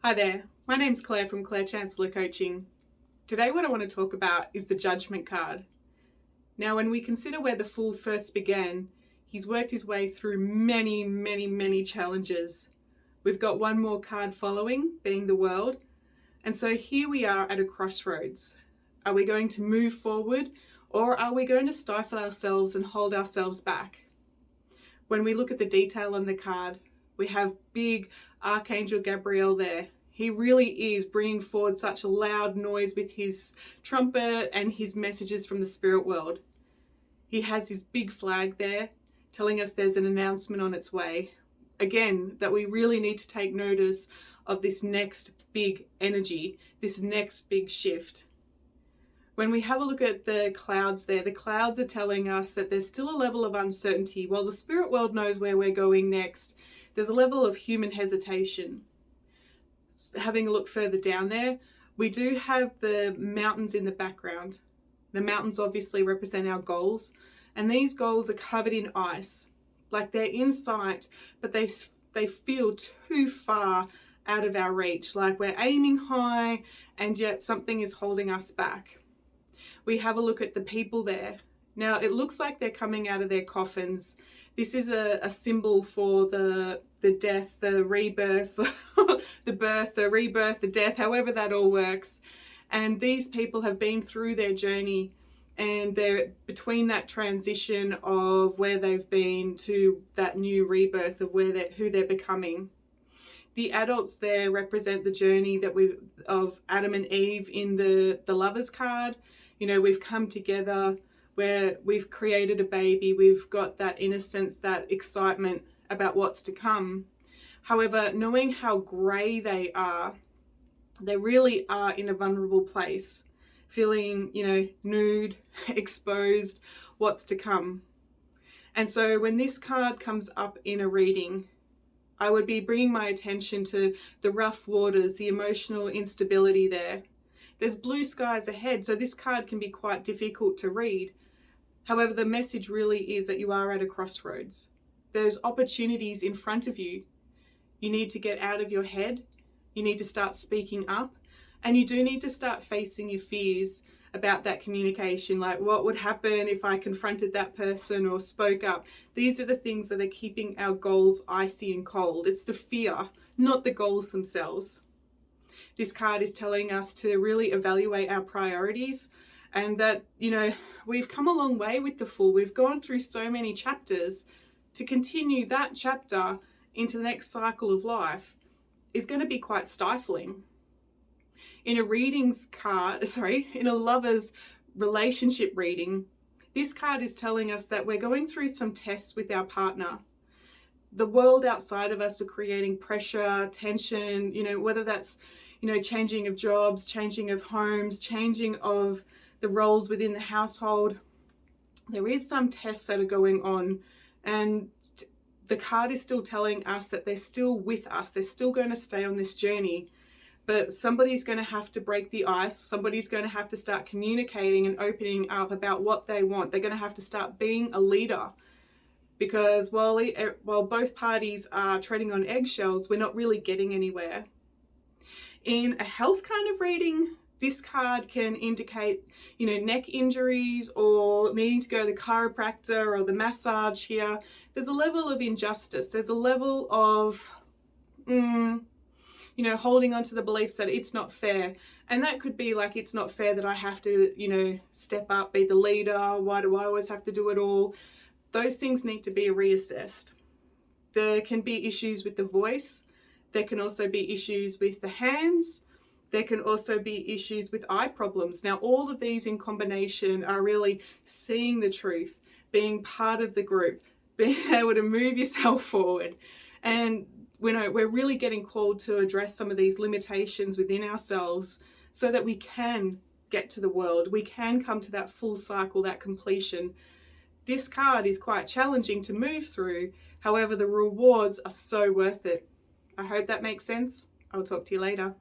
Hi there, my name's Claire from Chancellor Coaching. Today what I want to talk about is the Judgement card. Now when we consider where the Fool first began, he's worked his way through many challenges. We've got one more card following, being the World, and so here we are at a crossroads. Are we going to move forward, or are we going to stifle ourselves and hold ourselves back? When we look at the detail on the card, we have big Archangel Gabriel there. He really is bringing forward such a loud noise with his trumpet and his messages from the spirit world. He has his big flag there telling us there's an announcement on its way. Again, that we really need to take notice of this next big energy, this next big shift. When we have a look at the clouds there, the clouds are telling us that there's still a level of uncertainty. While the spirit world knows where we're going next, there's a level of human hesitation. Having a look further down there, we do have the mountains in the background. The mountains obviously represent our goals, and these goals are covered in ice. Like they're in sight, but they feel too far out of our reach. Like we're aiming high, and yet something is holding us back. We have a look at the people there. Now it looks like they're coming out of their coffins. This is a symbol for the death, the rebirth, the birth, the rebirth, the death, however that all works. And these people have been through their journey, and they're between that transition of where they've been to that new rebirth of who they're becoming. The adults there represent the journey of Adam and Eve in the Lovers card. You know, we've come together where we've created a baby, we've got that innocence, that excitement about what's to come. However, knowing how grey they really are in a vulnerable place, feeling, nude, exposed, what's to come. And so when this card comes up in a reading, I would be bringing my attention to the rough waters, the emotional instability there. There's blue skies ahead, so this card can be quite difficult to read. However, the message really is that you are at a crossroads. There's opportunities in front of you. You need to get out of your head. You need to start speaking up. And you do need to start facing your fears about that communication. Like, what would happen if I confronted that person or spoke up? These are the things that are keeping our goals icy and cold. It's the fear, not the goals themselves. This card is telling us to really evaluate our priorities, and that, we've come a long way with the Fool. We've gone through so many chapters. To continue that chapter into the next cycle of life is going to be quite stifling. In a lover's relationship reading, this card is telling us that we're going through some tests with our partner. The world outside of us are creating pressure, tension, whether that's, changing of jobs, changing of homes, changing of the roles within the household. There is some tests that are going on, and the card is still telling us that they're still with us. They're still going to stay on this journey, but somebody's going to have to break the ice. Somebody's going to have to start communicating and opening up about what they want. They're going to have to start being a leader, because while both parties are treading on eggshells, we're not really getting anywhere. In a health kind of reading, this card can indicate, neck injuries or needing to go to the chiropractor or the massage here. There's a level of injustice. There's a level of, holding on to the beliefs that it's not fair. And that could be like, it's not fair that I have to, step up, be the leader. Why do I always have to do it all? Those things need to be reassessed. There can be issues with the voice. There can also be issues with the hands. There can also be issues with eye problems. Now, all of these in combination are really seeing the truth, being part of the group, being able to move yourself forward. And we're really getting called to address some of these limitations within ourselves so that we can get to the world. We can come to that full cycle, that completion. This card is quite challenging to move through. However, the rewards are so worth it. I hope that makes sense. I'll talk to you later.